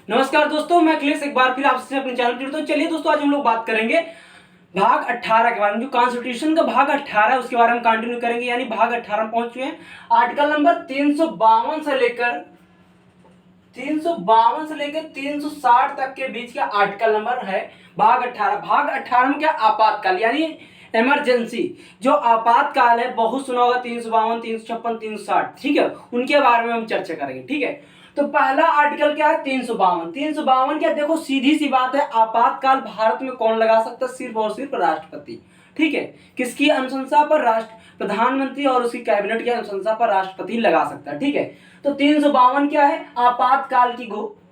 नमस्कार दोस्तों, मैं अखिलेश एक बार फिर आपसे अपने चैनल पर जुड़ता हूं। चलिए दोस्तों, आज हम लोग बात करेंगे भाग 18 के बारे में। जो कॉन्स्टिट्यूशन का भाग 18 है उसके बारे में कंटिन्यू करेंगे, यानी भाग 18 में पहुंच चुके हैं। आर्टिकल नंबर 352 से लेकर 360 तक के बीच का आर्टिकल नंबर है भाग 18। भाग 18 में क्या, आपातकाल यानी इमरजेंसी। जो आपातकाल है बहुत सुना होगा, 352, 356, 360, ठीक है, उनके बारे में हम चर्चा करेंगे। ठीक है, तो पहला आर्टिकल क्या है, 352। 352 क्या, देखो सीधी सी बात है, आपातकाल भारत में कौन लगा सकता है, सिर्फ और सिर्फ राष्ट्रपति। ठीक है, किसकी अनुशंसा पर, प्रधानमंत्री और उसकी कैबिनेट की अनुशंसा पर राष्ट्रपति लगा सकता है। ठीक है, तो 352 क्या है, आपातकाल की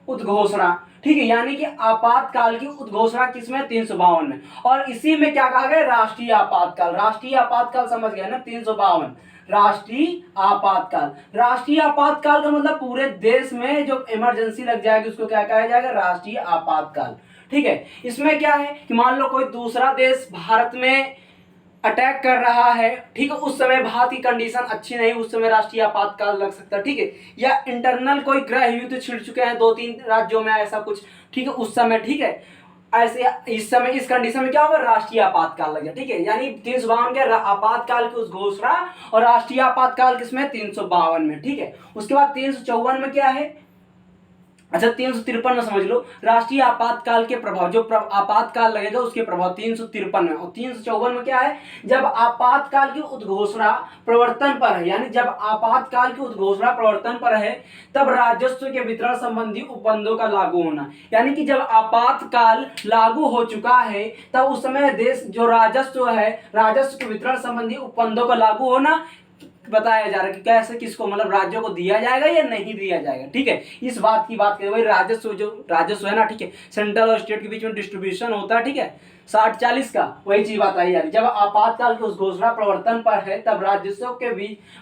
उद्घोषणा। ठीक है, यानी कि आपातकाल की उद्घोषणा किसमें, 352 में। और इसी में क्या कहा गया, राष्ट्रीय आपातकाल। राष्ट्रीय आपातकाल समझ गए ना, 352 राष्ट्रीय आपातकाल। राष्ट्रीय आपातकाल का मतलब पूरे देश में जो इमरजेंसी लग जाएगी उसको क्या कहा जाएगा, राष्ट्रीय आपातकाल। ठीक है, इसमें क्या है कि मान लो कोई दूसरा देश भारत में अटैक कर रहा है, ठीक है, उस समय भारत की कंडीशन अच्छी नहीं, उस समय राष्ट्रीय आपातकाल लग सकता है। ठीक है, या इंटरनल कोई गृह युद्ध छिड़ चुके हैं 2-3 राज्यों में, ऐसा कुछ, ठीक है, उस समय, ठीक है, ऐसे इस समय इस कंडीशन में क्या होगा, राष्ट्रीय आपातकाल लग जाए। ठीक है, यानी 352 के आपातकाल की उस घोषणा और राष्ट्रीय आपातकाल किसमें, 352 में। ठीक है, उसके बाद 354 में क्या है, अच्छा 353 में समझ लो, राष्ट्रीय आपातकाल के प्रभाव, जो आपातकाल लगेगा उसके प्रभाव 353 में। और 354 में क्या है, जब आपातकाल की उद्घोषणा प्रवर्तन पर है, यानी जब आपातकाल की उद्घोषणा प्रवर्तन पर है तब राजस्व के वितरण संबंधी उपबंधों का लागू होना। यानी कि जब आपातकाल लागू हो चुका है तब उस समय देश जो राजस्व है, राजस्व के वितरण संबंधी उपबंधों का लागू होना बताया जा रहा है कि कैसे किसको, मतलब राज्यों को दिया जाएगा या नहीं दिया जाएगा। ठीक है, इस बात की बात करें, वही राजस्व, जो राजस्व है ना, ठीक है, सेंट्रल और स्टेट के बीच में डिस्ट्रीब्यूशन होता है, ठीक है, 60-40 का, वही चीज बताई जा रही है। जब आपातकाल की उस घोषणा प्रवर्तन पर है तब राजस्व के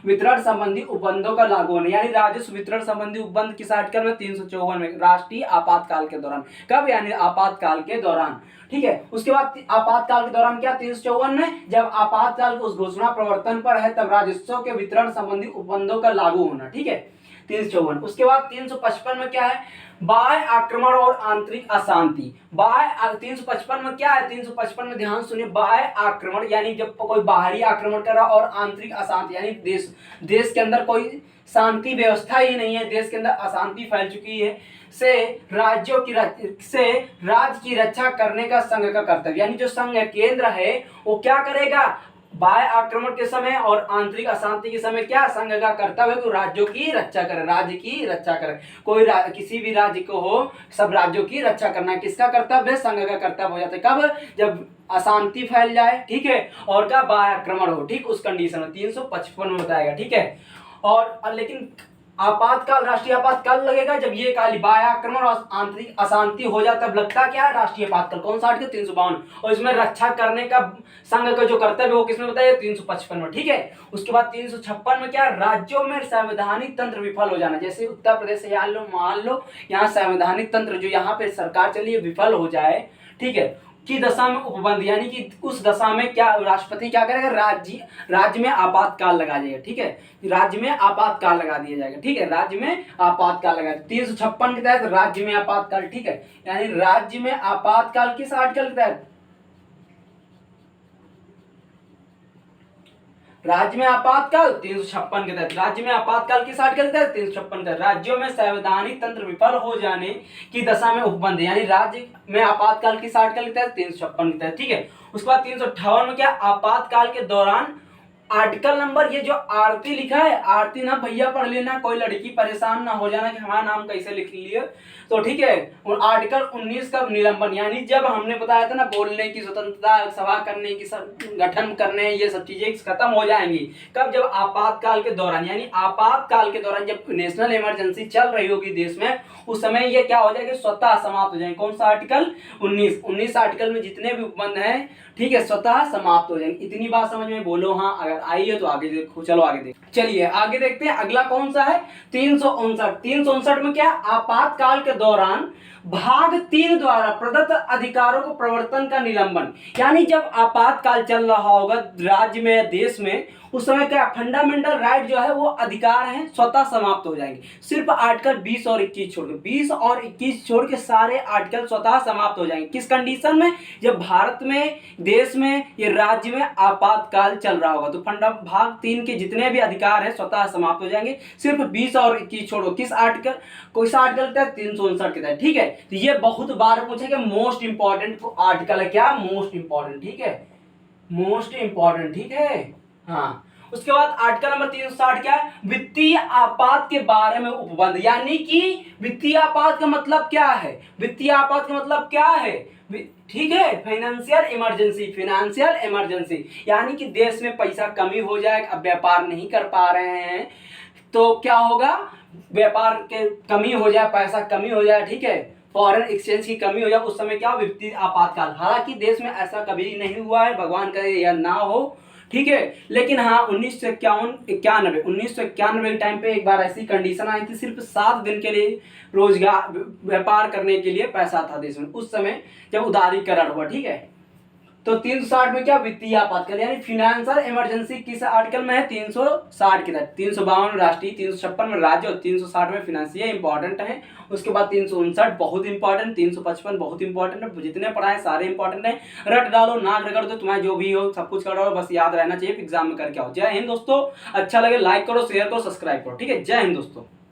वितरण संबंधी उपबंधों का लागू होना, यानी राजस्व वितरण संबंधी उपबंध किस आर्टिकल में, 354 में, राष्ट्रीय आपातकाल के दौरान। कब, यानी आपातकाल के दौरान। ठीक है, उसके बाद आपातकाल के दौरान क्या, 354 में, जब आपातकाल की उस घोषणा प्रवर्तन पर है तब राजस्व के वितरण संबंधी उपबंधों का लागू होना। ठीक है, 354। उसके बाद 355 में क्या है, बाह्य आक्रमण और आंतरिक अशांति। 355 में क्या है, 355 में ध्यान सुनिए, बाह्य आक्रमण यानी जब कोई बाहरी आक्रमण कर रहा, और आंतरिक अशांति यानी देश के अंदर कोई शांति व्यवस्था ही नहीं है, देश के अंदर अशांति फैल चुकी है, से राज्य की रक्षा करने का संघ का कर्तव्य। यानी जो संघ केंद्र है वो क्या करेगा, बाह्य आक्रमण के समय और आंतरिक अशांति के समय क्या संघ का कर्तव्य है कि राज्यों की रक्षा करे, राज्य की रक्षा करे। कोई किसी भी राज्य को हो, सब राज्यों की रक्षा करना किसका कर्तव्य है, संघ का कर्तव्य हो जाता है। कब, जब अशांति फैल जाए, ठीक है, और क्या बाह्य आक्रमण हो, ठीक, उस कंडीशन में 355 में बताएगा। ठीक है, और लेकिन आपातकाल, राष्ट्रीय आपातकाल लगेगा जब ये काली बाह्य आक्रमण और आंतरिक अशांति हो जाता, तब लगता क्या है, राष्ट्रीय आपातकाल। कौन सा आर्टिकल, 352, और इसमें रक्षा करने का संघ का जो कर्तव्य वो किसमें बताया, 355 में। ठीक है, उसके बाद 356 में क्या, राज्यों में संवैधानिक तंत्र विफल हो जाना। जैसे उत्तर प्रदेश मान लो यहाँ संवैधानिक तंत्र जो यहाँ पे सरकार चली है विफल हो जाए, ठीक है, की दशा में उपबंध, यानी कि उस दशा में क्या राष्ट्रपति क्या करेगा, राज्य में आपातकाल लगा जाएगा। ठीक है, राज्य में आपातकाल लगा दिया जाएगा। ठीक है, राज्य में आपातकाल लगा, 356 के तहत राज्य में आपातकाल। ठीक है, यानी राज्य में आपातकाल किस आर्टिकल के तहत, राज्य में आपातकाल 356 के तहत। राज्य में आपातकाल किस आर्टिकल के तहत, 356 के तहत। राज्यों में संवैधानिक तंत्र विफल हो जाने की दशा में उपबंध, यानी राज्य में आपातकाल किस आर्टिकल के तहत, 356 के तहत। ठीक है, उसके बाद 358 में क्या, आपातकाल के दौरान आर्टिकल नंबर, ये जो आरती लिखा है, आरती ना भैया पढ़ लेना, कोई लड़की परेशान ना हो जाना कि हमारा नाम कैसे लिख लिए, तो ठीक है। और आर्टिकल 19 का निलंबन, यानी जब हमने बताया था ना बोलने की स्वतंत्रता, सभा करने की, गठन करने, ये सब चीजें खत्म हो जाएंगी। कब, जब आपातकाल के दौरान, यानी आपातकाल के दौरान जब नेशनल इमरजेंसी चल रही होगी देश में, उस समय ये क्या हो जाएगा, स्वतः समाप्त हो जाएंगे। कौन सा आर्टिकल, 19 आर्टिकल में जितने भी उपबंध हैं, ठीक है, स्वतः समाप्त हो जाएंगे। इतनी बात समझ में बोलो, हाँ, अगर आई है तो आगे देखो। चलो आगे देख, चलिए आगे देखते हैं। अगला कौन सा है, 359 में क्या, आपातकाल के दौरान भाग 3 द्वारा प्रदत्त अधिकारों को प्रवर्तन का निलंबन। यानी जब आपातकाल चल रहा होगा राज्य में, देश में, उस समय क्या फंडामेंटल राइट जो है वो अधिकार हैं स्वतः समाप्त हो जाएंगे। सिर्फ आर्टिकल 20 और 21 छोड़ के, 20 और 21 छोड़ के सारे आर्टिकल स्वतः समाप्त हो जाएंगे। किस कंडीशन में? जब भारत में, देश में, ये राज्य में आपातकाल चल रहा होगा। तो भाग 3 के जितने भी अधिकार हैं स्वतः समाप्त हो जाएंगे। सिर्फ 20 और 21 छोड़ो। किस आर्टिकल, कोई सा आर्टिकल के तहत? 359 के तहत। ठीक है, तो ये बहुत बार पूछेगा। मोस्ट इंपॉर्टेंट आर्टिकल है क्या? Most important. ठीक है, मोस्ट इंपॉर्टेंट। ठीक है, हाँ। उसके बाद आर्टिकल नंबर 360 क्या है? वित्तीय आपात के बारे में उपबंध। यानी कि वित्तीय आपात का मतलब क्या है? वित्तीय आपात का मतलब क्या है? ठीक है, फाइनेंशियल इमरजेंसी। फाइनेंशियल इमरजेंसी यानी कि देश में पैसा कमी हो जाए, अब व्यापार नहीं कर पा रहे हैं तो क्या होगा? व्यापार के कमी हो जाए, पैसा कमी हो जाए, ठीक है, फॉरेन एक्सचेंज की कमी हो जाए, उस समय क्या? वित्तीय आपातकाल। हालांकि देश में ऐसा कभी नहीं हुआ है, भगवान करे या ना हो, ठीक है, लेकिन हाँ 1991 के टाइम पे एक बार ऐसी कंडीशन आई थी, सिर्फ 7 दिन के लिए रोजगार, व्यापार करने के लिए पैसा था देश में, उस समय जब उदारीकरण हुआ। ठीक है, तो 360 में क्या? वित्तीय आपातकाल यानी फाइनेंशियल इमरजेंसी किस आर्टिकल में है? 360 के तहत। 352 राष्ट्रीय, 356 में राज्य और 360 में फाइनेंशियल इंपॉर्टेंट है। उसके बाद 359 बहुत इंपॉर्टेंट, 355 बहुत इंपॉर्टेंट है। जितने पढ़ाए सारे इंपॉर्टेंट है। रट डालो, नाक रगड़ दो, तुम्हारा जो भी हो सब कुछ करो, बस याद रहना चाहिए एग्जाम में करके आओ। जय हिंद दोस्तों। अच्छा लगे लाइक करो, शेयर करो, सब्सक्राइब करो। ठीक है, जय हिंद दोस्तों।